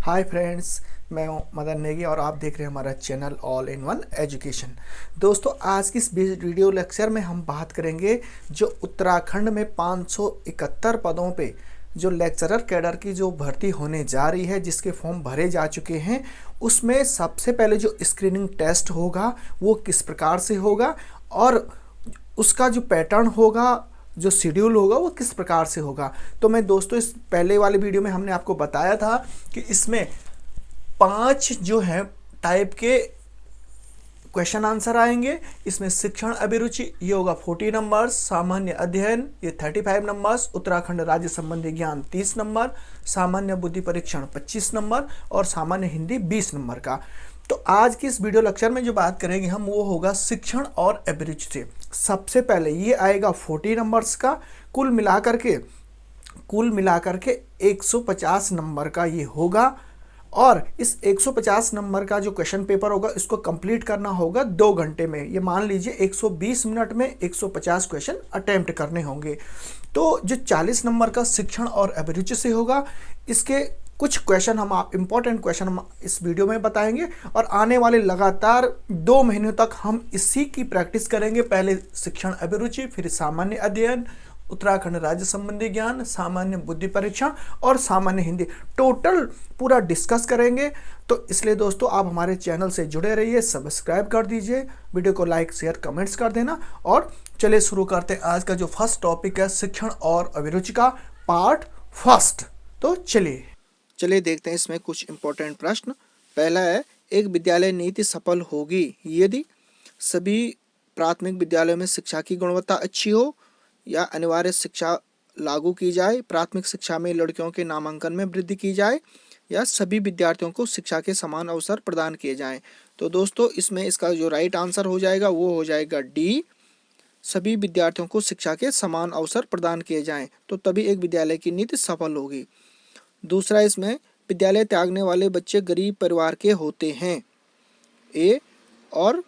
Hi friends, मैं हूं मदन नेगी और आप देख रहे हैं हमारा channel all in one education. दोस्तों, आज की इस वीडियो लेक्चर में हम बात करेंगे जो उत्तराखंड में 571 पदों पे जो लेक्चरर कैडर की जो भर्ती होने जा रही है, जिसके फॉर्म भरे जा चुके हैं, उसमें सबसे पहले जो स्क्रीनिंग टेस्ट होगा वो किस प्रकार से होगा और उसका जो पैटर्न होगा, जो शेड्यूल होगा वो किस प्रकार से होगा। तो मैं दोस्तों इस पहले वाले वीडियो में हमने आपको बताया था कि इसमें 5 जो है टाइप के क्वेश्चन आंसर आएंगे। इसमें शिक्षण अभिरुचि ये होगा 40 नंबर्स, सामान्य अध्ययन ये 35 नंबर्स, उत्तराखंड राज्य संबंधी ज्ञान 30 नंबर, सामान्य बुद्धि परीक्षण 25 नंबर और सामान्य हिंदी 20 नंबर का। तो आज की इस वीडियो लेक्चर में जो बात करेंगे हम वो होगा शिक्षण और अभिरुचि से। सबसे पहले ये आएगा 40 नंबर्स का, कुल मिलाकर के 150 नंबर का ये होगा। और इस 150 नंबर का जो क्वेश्चन पेपर होगा इसको कंप्लीट करना होगा 2 घंटे में। ये मान लीजिए 120 मिनट में 150 क्वेश्चन अटेम्प्ट करने होंगे। तो जो 40 नंबर का शिक्षण और अभिरुचि से होगा, इसके कुछ क्वेश्चन इंपॉर्टेंट क्वेश्चन हम इस वीडियो में बताएंगे और आने वाले लगातार 2 महीनों तक हम इसी की प्रैक्टिस करेंगे। पहले शिक्षण अभिरुचि, फिर सामान्य अध्ययन, उत्तराखंड राज्य संबंधी ज्ञान, सामान्य बुद्धि परीक्षण और सामान्य हिंदी, टोटल पूरा डिस्कस करेंगे। तो इसलिए दोस्तों आप हमारे चैनल से जुड़े रहिए, सब्सक्राइब कर दीजिए, वीडियो को लाइक शेयर कमेंट्स कर देना। और चलिए शुरू करते हैं आज का जो फर्स्ट टॉपिक है शिक्षण और अभिरुचि का पार्ट फर्स्ट। तो चलिए देखते हैं इसमें कुछ इंपॉर्टेंट प्रश्न। पहला है, एक विद्यालय नीति सफल होगी यदि सभी प्राथमिक विद्यालयों में शिक्षा की गुणवत्ता अच्छी हो या अनिवार्य शिक्षा लागू की जाए, प्राथमिक शिक्षा में लड़कियों के नामांकन में वृद्धि की जाए या सभी विद्यार्थियों को शिक्षा के समान अवसर प्रदान किए जाएं। तो दोस्तों इसमें इसका जो राइट आंसर हो जाएगा वो हो जाएगा डी, सभी विद्यार्थियों को शिक्षा के समान अवसर प्रदान किए जाएं, तो तभी एक विद्यालय की नीति सफल होगी। दूसरा, इसमें विद्यालय त्यागने वाले बच्चे गरीब परिवार के होते हैं, ए, और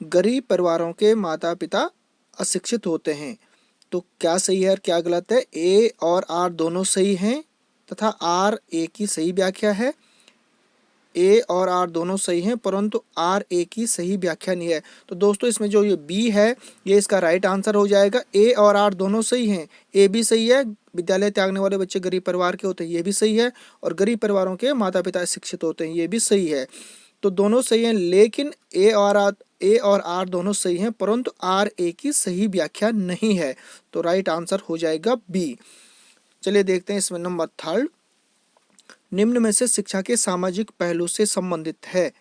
गरीब परिवारों के माता पिता अशिक्षित होते हैं। तो क्या सही है और क्या गलत है? ए और आर दोनों सही हैं तथा आर ए की सही व्याख्या है। ए और आर दोनों सही हैं परंतु आर ए की सही व्याख्या नहीं है। तो दोस्तों इसमें जो ये बी है ये इसका राइट आंसर हो जाएगा। ए और आर दोनों सही हैं, ए भी सही है, विद्यालय त्यागने वाले बच्चे गरीब परिवार के होते हैं ये भी सही है, और गरीब परिवारों के माता पिता शिक्षित होते हैं ये भी सही है। तो दोनों सही हैं, लेकिन ए और आर दोनों सही हैं परंतु आर ए की सही व्याख्या नहीं है। तो राइट आंसर हो जाएगा बी। चलिए देखते हैं इसमें नंबर थर्ड, निम्न में से शिक्षा के सामाजिक पहलू से संबंधित है।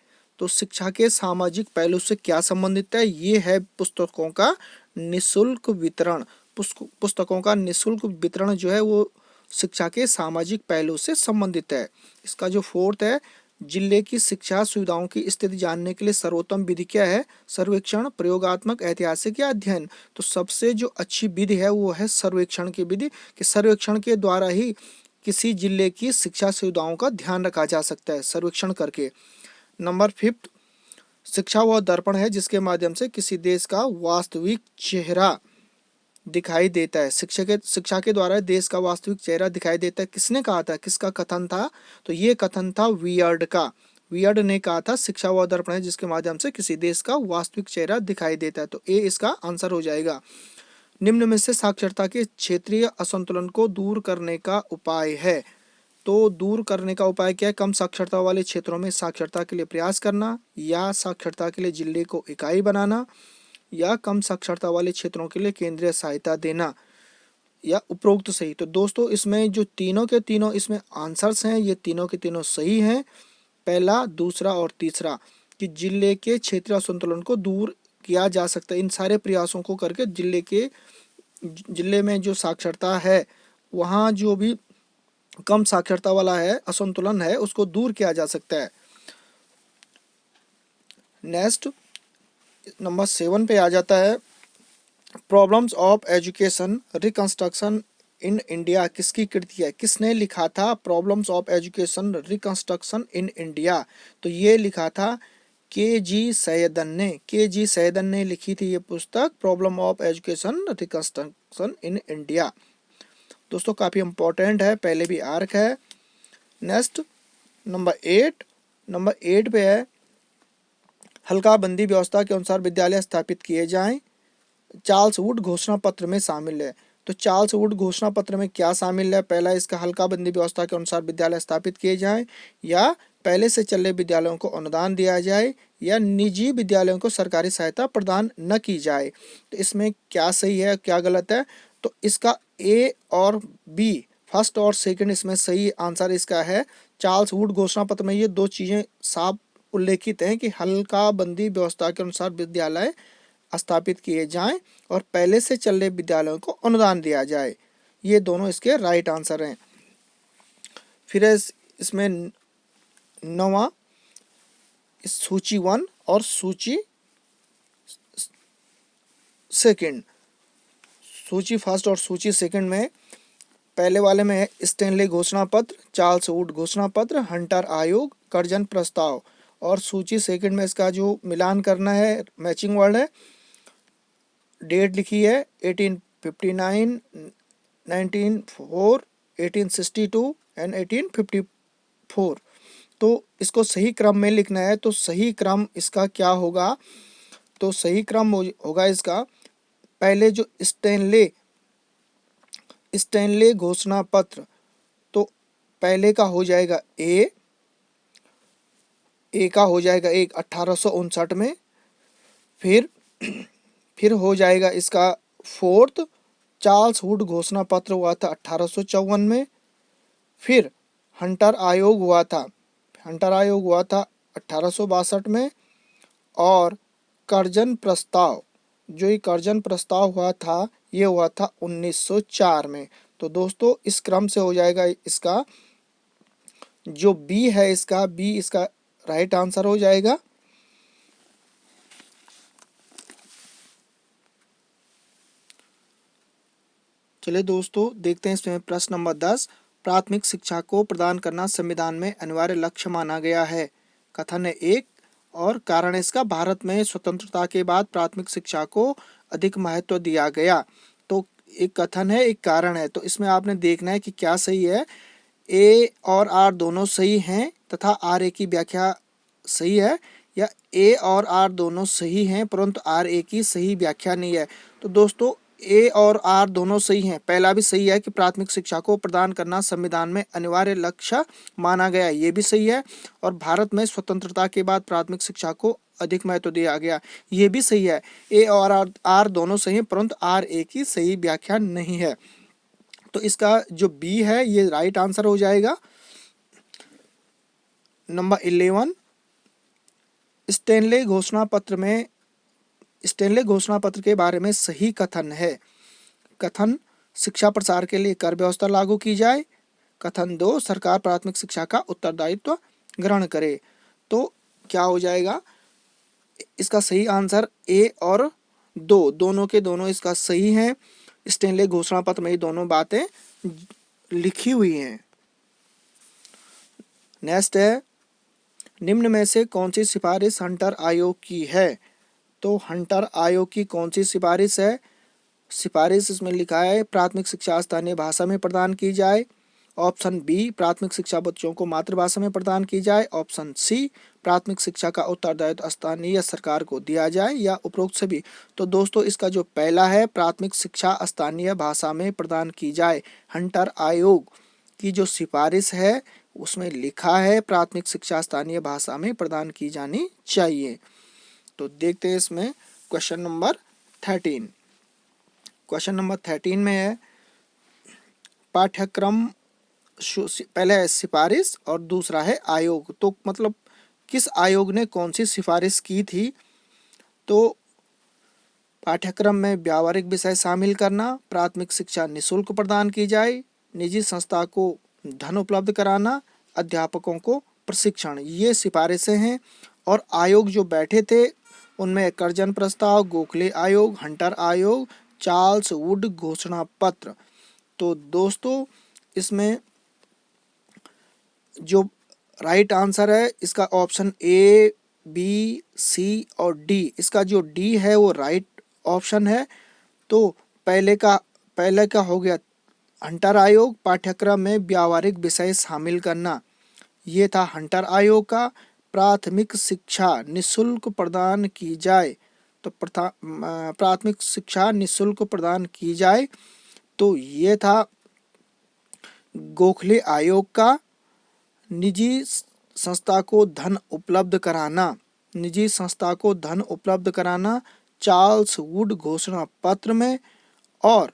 तो शिक्षा के सामाजिक पहलू से क्या संबंधित है? ये है पुस्तकों का निःशुल्क वितरण। पुस्तकों का निःशुल्क वितरण जो है वो शिक्षा के सामाजिक पहलू से संबंधित है। इसका जो फोर्थ है, जिले की शिक्षा सुविधाओं की स्थिति जानने के लिए सर्वोत्तम विधि क्या है? सर्वेक्षण, प्रयोगात्मक, ऐतिहासिक या अध्ययन। तो सबसे जो अच्छी विधि है वो है सर्वेक्षण की विधि, कि सर्वेक्षण के द्वारा ही किसी जिले की शिक्षा सुविधाओं का ध्यान रखा जा सकता है सर्वेक्षण करके। नंबर फिफ्थ, शिक्षा वह दर्पण है जिसके माध्यम से किसी देश का वास्तविक चेहरा दिखाई देता है। शिक्षा के द्वारा देश का वास्तविक चेहरा दिखाई देता है। किसने कहा था, किसका कथन था? तो ये कथन था वियर्ड का। वियर्ड ने कहा था शिक्षा वह दर्पण है जिसके माध्यम से किसी देश का वास्तविक चेहरा दिखाई देता है। तो ए इसका आंसर हो जाएगा। निम्न में से साक्षरता के क्षेत्रीय असंतुलन को दूर करने का उपाय है। तो दूर करने का उपाय क्या है? कम साक्षरता वाले क्षेत्रों में साक्षरता के लिए प्रयास करना, या साक्षरता के लिए जिले को इकाई बनाना, या कम साक्षरता वाले क्षेत्रों के लिए केंद्रीय सहायता देना, या उपरोक्त सही। तो दोस्तों इसमें जो तीनों के तीनों इसमें आंसर्स हैं ये तीनों के तीनों सही हैं, पहला, दूसरा और तीसरा, कि जिले के क्षेत्रीय असंतुलन को दूर किया जा सकता है। इन सारे प्रयासों को करके जिले में जो साक्षरता है वहाँ जो भी कम साक्षरता वाला है, असंतुलन है, उसको दूर किया जा सकता है। नेक्स्ट नंबर 7 पे आ जाता है, problems of education reconstruction in India किसकी कृति है? किसने लिखा था problems of education reconstruction in India? तो ये लिखा था के.जी. सैयदन ने लिखी थी ये पुस्तक, problem of education reconstruction in India. दोस्तों काफ़ी इंपॉर्टेंट है, पहले भी आर्क है। नेक्स्ट, नंबर 8 पे है हल्का बंदी व्यवस्था के अनुसार विद्यालय स्थापित किए जाएं। चार्ल्स वुड घोषणा पत्र में शामिल है। तो चार्ल्स वुड घोषणा पत्र में क्या शामिल है? पहला, इसका हल्का बंदी व्यवस्था के अनुसार विद्यालय स्थापित किए जाएं, या पहले से चल रहे विद्यालयों को अनुदान दिया जाए, या निजी विद्यालयों को सरकारी सहायता प्रदान न की जाए। तो इसमें क्या सही है क्या गलत है? तो इसका ए और बी, फर्स्ट और सेकंड, इसमें सही आंसर इसका है। चार्ल्स वुड घोषणा पत्र में ये दो चीजें साफ उल्लेखित हैं कि हल्का बंदी व्यवस्था के अनुसार विद्यालय स्थापित किए जाएं और पहले से चल रहे विद्यालयों को अनुदान दिया जाए। ये दोनों इसके राइट आंसर हैं। फिर इसमें 9वां, सूची 1 और सूची सेकंड, सूची फर्स्ट और सूची सेकंड में पहले वाले में है स्टैनली घोषणा पत्र, चार्ल्स वुड घोषणा पत्र, हंटर आयोग, कर्जन प्रस्ताव। और सूची सेकंड में इसका जो मिलान करना है, मैचिंग वर्ड है, डेट लिखी है 1859, 1904, 1862 एंड 1854। तो इसको सही क्रम में लिखना है। तो सही क्रम इसका क्या होगा? तो सही क्रम होगा इसका, पहले जो स्टैनले घोषणा पत्र, तो पहले का हो जाएगा ए का हो जाएगा 1859 में। फिर हो जाएगा इसका फोर्थ, चार्ल्स वुड घोषणा पत्र हुआ था 1854 में। फिर हंटर आयोग हुआ था 1862 में। और कर्जन प्रस्ताव, जो ये कर्जन प्रस्ताव हुआ था, ये हुआ था 1904 में। तो दोस्तों इस क्रम से हो जाएगा इसका जो बी है, इसका राइट आंसर हो जाएगा। चलिए दोस्तों देखते हैं इसमें प्रश्न नंबर 10। प्राथमिक शिक्षा को प्रदान करना संविधान में अनिवार्य लक्ष्य माना गया है। कथन है 1, और कारण इसका, भारत में स्वतंत्रता के बाद प्राथमिक शिक्षा को अधिक महत्व दिया गया। तो एक कथन है, एक कारण है। तो इसमें आपने देखना है कि क्या सही है। ए और आर दोनों सही हैं तथा आर ए की व्याख्या सही है, या ए और आर दोनों सही हैं परंतु आर ए की सही व्याख्या नहीं है। तो दोस्तों ए और आर दोनों सही हैं। पहला भी सही है कि प्राथमिक शिक्षा को प्रदान करना संविधान में अनिवार्य लक्ष्य माना गया, ये भी सही है। और भारत में स्वतंत्रता के बाद प्राथमिक शिक्षा को अधिक महत्व दिया गया, ये भी सही है। ए और आर दोनों सही हैं परंतु आर ए की सही व्याख्या नहीं है। तो इसका जो बी है ये राइट आंसर हो जाएगा। नंबर 11, स्टैनले घोषणा पत्र के बारे में सही कथन है। कथन, शिक्षा प्रसार के लिए कर व्यवस्था लागू की जाए। कथन 2, सरकार प्राथमिक शिक्षा का उत्तरदायित्व ग्रहण करे। तो क्या हो जाएगा? इसका सही आंसर ए और 2 दोनों के दोनों इसका सही है। स्टैनले घोषणा पत्र में ये दोनों बातें लिखी हुई हैं। नेक्स्ट है, निम्न में से कौन सी सिफारिश हंटर आयोग की है? तो हंटर आयोग की कौन सी सिफारिश है? सिफारिश इसमें लिखा है प्राथमिक शिक्षा स्थानीय भाषा में प्रदान की जाए। ऑप्शन बी, प्राथमिक शिक्षा बच्चों को मातृभाषा में प्रदान की जाए। ऑप्शन सी, प्राथमिक शिक्षा का उत्तरदायित्व स्थानीय सरकार को दिया जाए, या उपरोक्त सभी। तो दोस्तों इसका जो पहला है, प्राथमिक शिक्षा स्थानीय भाषा में प्रदान की जाए, हंटर आयोग की जो सिफारिश है उसमें लिखा है प्राथमिक शिक्षा स्थानीय भाषा में प्रदान की जानी चाहिए। तो देखते हैं इसमें क्वेश्चन नंबर 13। क्वेश्चन नंबर 13 में है पाठ्यक्रम, पहले है सिफारिश और दूसरा है आयोग। तो मतलब किस आयोग ने कौन सी सिफारिश की थी? तो पाठ्यक्रम में व्यावहारिक विषय शामिल करना, प्राथमिक शिक्षा निःशुल्क प्रदान की जाए, निजी संस्था को धन उपलब्ध कराना, अध्यापकों को प्रशिक्षण, ये सिफारिशें हैं। और आयोग जो बैठे थे उनमें कर्जन प्रस्ताव, गोखले आयोग, हंटर आयोग, चार्ल्स वुड घोषणा पत्र। तो दोस्तों इसमें जो राइट आंसर है इसका ऑप्शन ए, बी, सी और डी। इसका जो डी है वो राइट ऑप्शन है। तो पहले का हो गया हंटर आयोग, पाठ्यक्रम में व्यावहारिक विषय शामिल करना। ये था हंटर आयोग का। प्राथमिक शिक्षा निशुल्क प्रदान की जाए, तो प्राथमिक शिक्षा निशुल्क प्रदान की जाए, तो ये था गोखले आयोग का। निजी संस्था को धन उपलब्ध कराना, निजी संस्था को धन उपलब्ध कराना चार्ल्स वुड घोषणा पत्र में। और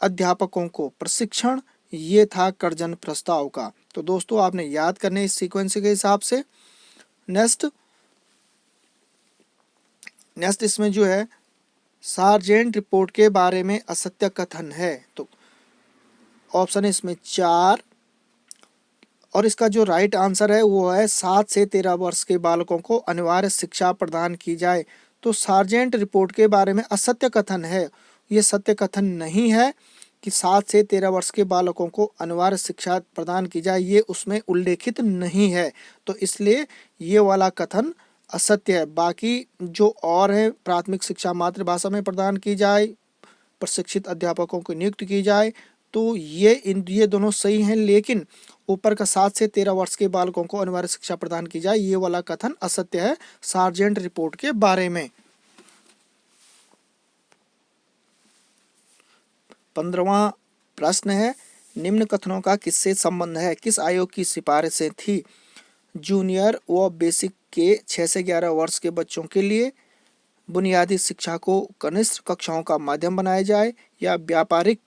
अध्यापकों को प्रशिक्षण, ये था कर्जन प्रस्ताव का। तो दोस्तों आपने याद करने इस सीक्वेंस के हिसाब से। नेक्स्ट इसमें जो है सार्जेंट रिपोर्ट के बारे में असत्य कथन है, तो ऑप्शन है इसमें 4, और इसका जो राइट आंसर है वो है 7 से 13 वर्ष के बालकों को अनिवार्य शिक्षा प्रदान की जाए। तो सार्जेंट रिपोर्ट के बारे में असत्य कथन है, ये सत्य कथन नहीं है कि 7 से 13 वर्ष के बालकों को अनिवार्य शिक्षा प्रदान की जाए, ये उसमें उल्लेखित नहीं है, तो इसलिए ये वाला कथन असत्य है। बाकी जो और है, प्राथमिक शिक्षा मातृभाषा में प्रदान की जाए, प्रशिक्षित अध्यापकों को नियुक्त की जाए, तो ये दोनों सही हैं, लेकिन ऊपर का 7 से 13 वर्ष के बालकों को अनिवार्य शिक्षा प्रदान की जाए, ये वाला कथन असत्य है सार्जेंट रिपोर्ट के बारे में। 15वां प्रश्न है, निम्न कथनों का किससे संबंध है? किस आयोग की सिफारिशें थी? जूनियर व बेसिक के 6 से 11 वर्ष के बच्चों के लिए बुनियादी शिक्षा को कनिष्ठ कक्षाओं का माध्यम बनाया जाए, या व्यापारिक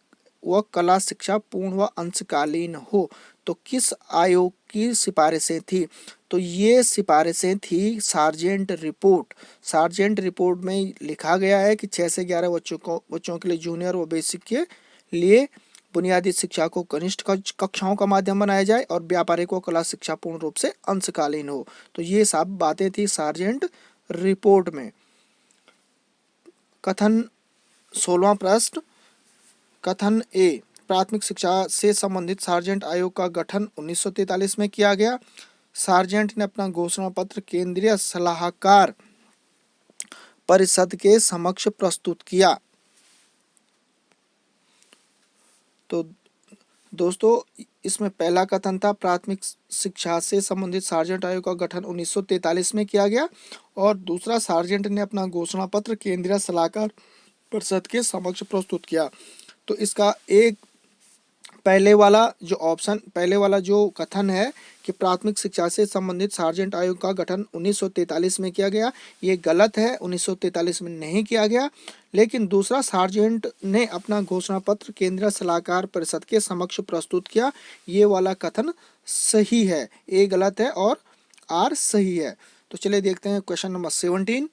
व कला शिक्षा पूर्ण व अंशकालीन हो? तो किस आयोग की सिफारिशें थी? तो ये सिफारिशें थी सार्जेंट रिपोर्ट। सार्जेंट रिपोर्ट में लिखा गया है कि 6 से 11 बच्चों के लिए जूनियर व बेसिक के लिए बुनियादी शिक्षा को कनिष्ठ कक्षाओं का माध्यम बनाया जाए, और व्यापारिक व कला शिक्षा पूर्ण रूप से अंशकालीन हो। तो ये सब बातें थी सार्जेंट रिपोर्ट में। कथन 16वां प्रश्न, कथन ए, प्राथमिक शिक्षा से संबंधित सार्जेंट आयोग का गठन 1943 में किया गया। सार्जेंट ने अपना घोषणा पत्र केंद्रीय सलाहकार परिषद के समक्ष प्रस्तुत किया। तो दोस्तों इसमें पहला कथन था प्राथमिक शिक्षा से संबंधित सार्जेंट आयोग का गठन 1943 में किया गया, और दूसरा सार्जेंट ने अपना घोषणा पत्र केंद्रीय सलाहकार परिषद के समक्ष प्रस्तुत किया। तो इसका एक पहले वाला जो कथन है कि प्राथमिक शिक्षा से संबंधित सार्जेंट आयोग का गठन 1943 में किया गया, ये गलत है, 1943 में नहीं किया गया। लेकिन दूसरा सार्जेंट ने अपना घोषणा पत्र केंद्रीय सलाहकार परिषद के समक्ष प्रस्तुत किया, ये वाला कथन सही है। ए गलत है और आर सही है। तो चलिए देखते हैं क्वेश्चन नंबर 17।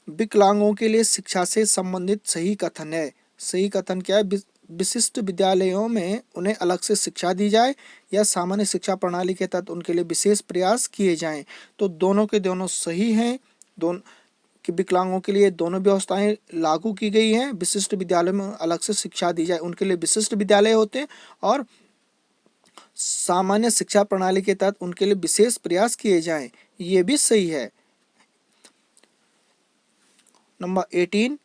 विकलांगों के लिए शिक्षा से संबंधित सही कथन है। सही कथन क्या है? विशिष्ट विद्यालयों में उन्हें अलग से शिक्षा दी जाए, या सामान्य शिक्षा प्रणाली के तहत उनके लिए विशेष प्रयास किए जाएं। तो दोनों के दोनों सही हैं। दोनों कि विकलांगों के लिए दोनों व्यवस्थाएं लागू की गई हैं। विशिष्ट विद्यालयों में अलग से शिक्षा दी जाए, उनके लिए विशिष्ट विद्यालय होते हैं, और सामान्य शिक्षा प्रणाली के तहत उनके लिए विशेष प्रयास किए जाएं, ये भी सही है। नंबर 18,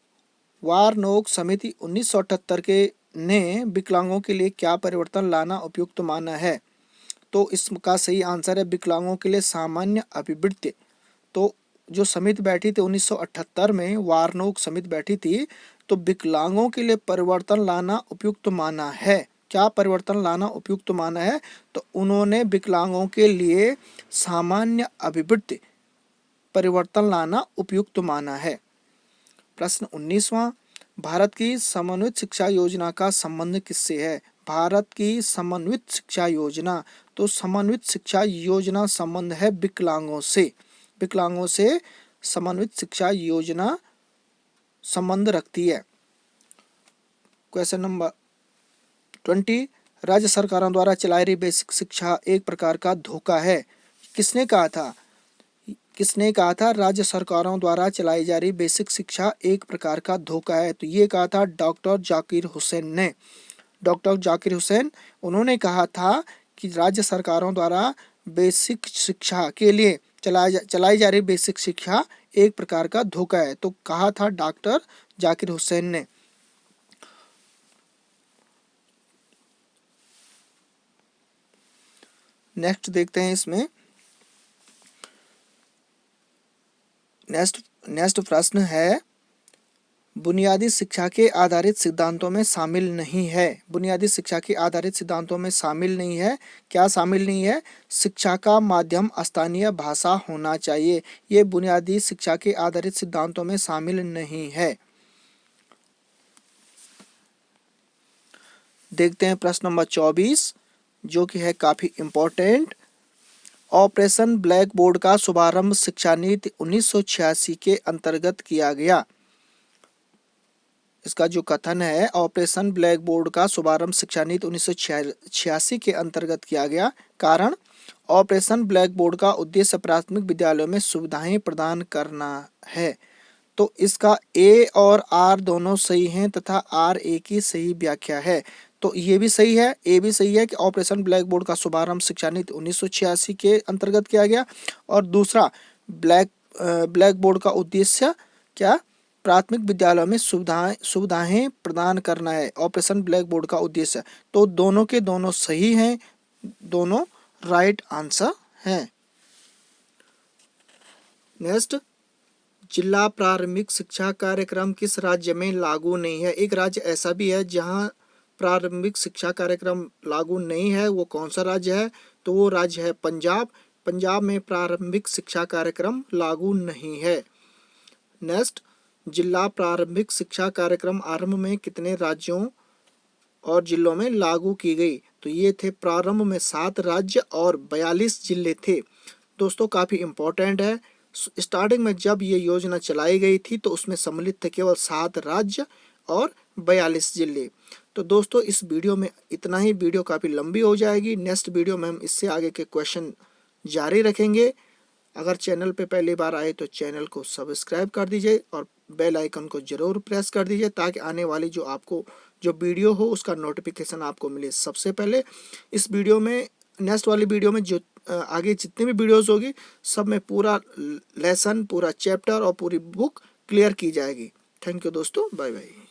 वारनोक समिति 1978 के ने विकलांगों के लिए क्या परिवर्तन लाना उपयुक्त माना है? तो इसका सही आंसर है विकलांगों के लिए सामान्य अभिवृत्ति। तो जो समिति बैठी थी 1978 में, वारनोक समिति बैठी थी, तो विकलांगों के लिए परिवर्तन लाना उपयुक्त माना है। क्या परिवर्तन लाना उपयुक्त माना है? तो उन्होंने विकलांगों के लिए सामान्य अभिवृत्ति परिवर्तन लाना उपयुक्त माना है। प्रश्न 19वां, भारत की समन्वित शिक्षा योजना का संबंध किससे है? भारत की समन्वित शिक्षा योजना, तो समन्वित शिक्षा योजना संबंध है विकलांगों से। विकलांगों से समन्वित शिक्षा योजना संबंध रखती है। क्वेश्चन नंबर 20, राज्य सरकारों द्वारा चलाई रही बेसिक शिक्षा एक प्रकार का धोखा है। किसने कहा था? राज्य सरकारों द्वारा चलाई जा रही बेसिक शिक्षा एक प्रकार का धोखा है। तो ये कहा था डॉक्टर जाकिर हुसैन ने। डॉक्टर जाकिर हुसैन, उन्होंने कहा था कि राज्य सरकारों द्वारा बेसिक शिक्षा के लिए चलाई जा रही बेसिक शिक्षा एक प्रकार का धोखा है। तो कहा था डॉक्टर जाकिर हुसैन ने। नेक्स्ट देखते हैं इसमें, नेक्स्ट प्रश्न है बुनियादी शिक्षा के आधारित सिद्धांतों में शामिल नहीं है। बुनियादी शिक्षा के आधारित सिद्धांतों में शामिल नहीं है। क्या शामिल नहीं है? शिक्षा का माध्यम स्थानीय भाषा होना चाहिए। ये बुनियादी शिक्षा के आधारित सिद्धांतों में शामिल नहीं है। देखते हैं प्रश्न नंबर 24 जो कि है काफी इम्पोर्टेंट। ऑपरेशन ब्लैक बोर्ड का शुभारंभ शिक्षा नीति 1986 के अंतर्गत किया गया। इसका जो कथन है, ऑपरेशन ब्लैक बोर्ड का शुभारंभ शिक्षा नीति 1986 के अंतर्गत किया गया। कारण, ऑपरेशन ब्लैक बोर्ड का उद्देश्य प्राथमिक विद्यालयों में सुविधाएं प्रदान करना है। तो इसका ए और आर दोनों सही हैं तथा आर ए की सही व्याख्या है। तो ये भी सही है, ए भी सही है कि ऑपरेशन ब्लैक बोर्ड का शुभारंभ शिक्षा नीति 1986 के अंतर्गत किया गया। और दूसरा, ब्लैक बोर्ड का उद्देश्य क्या? प्राथमिक विद्यालयों में सुविधाएं प्रदान करना है, ऑपरेशन ब्लैक बोर्ड का उद्देश्य। तो दोनों के दोनों सही हैं, दोनों राइट आंसर हैं। नेक्स्ट, जिला प्रारंभिक शिक्षा कार्यक्रम किस राज्य में लागू नहीं है? एक राज्य ऐसा भी है जहां प्रारंभिक शिक्षा कार्यक्रम लागू नहीं है। वो कौन सा राज्य है? तो वो राज्य है पंजाब। पंजाब में प्रारंभिक शिक्षा कार्यक्रम लागू नहीं है। नेक्स्ट, जिला प्रारंभिक शिक्षा कार्यक्रम आरंभ में कितने राज्यों और जिलों में लागू की गई? तो ये थे प्रारंभ में 7 राज्य और 42 जिले थे। दोस्तों काफी इम्पोर्टेंट है। स्टार्टिंग में जब ये योजना चलाई गई थी तो उसमें सम्मिलित थे केवल 7 राज्य और 42 जिले। तो दोस्तों इस वीडियो में इतना ही। वीडियो काफ़ी लंबी हो जाएगी। नेक्स्ट वीडियो में हम इससे आगे के क्वेश्चन जारी रखेंगे। अगर चैनल पे पहली बार आए तो चैनल को सब्सक्राइब कर दीजिए और बेल आइकन को जरूर प्रेस कर दीजिए ताकि आने वाली जो वीडियो हो उसका नोटिफिकेशन आपको मिले सबसे पहले। इस वीडियो में, नेक्स्ट वाली वीडियो में जो आगे जितनी भी वीडियोस होगी सब में पूरा लेसन, पूरा चैप्टर और पूरी बुक क्लियर की जाएगी। थैंक यू दोस्तों, बाय बाय।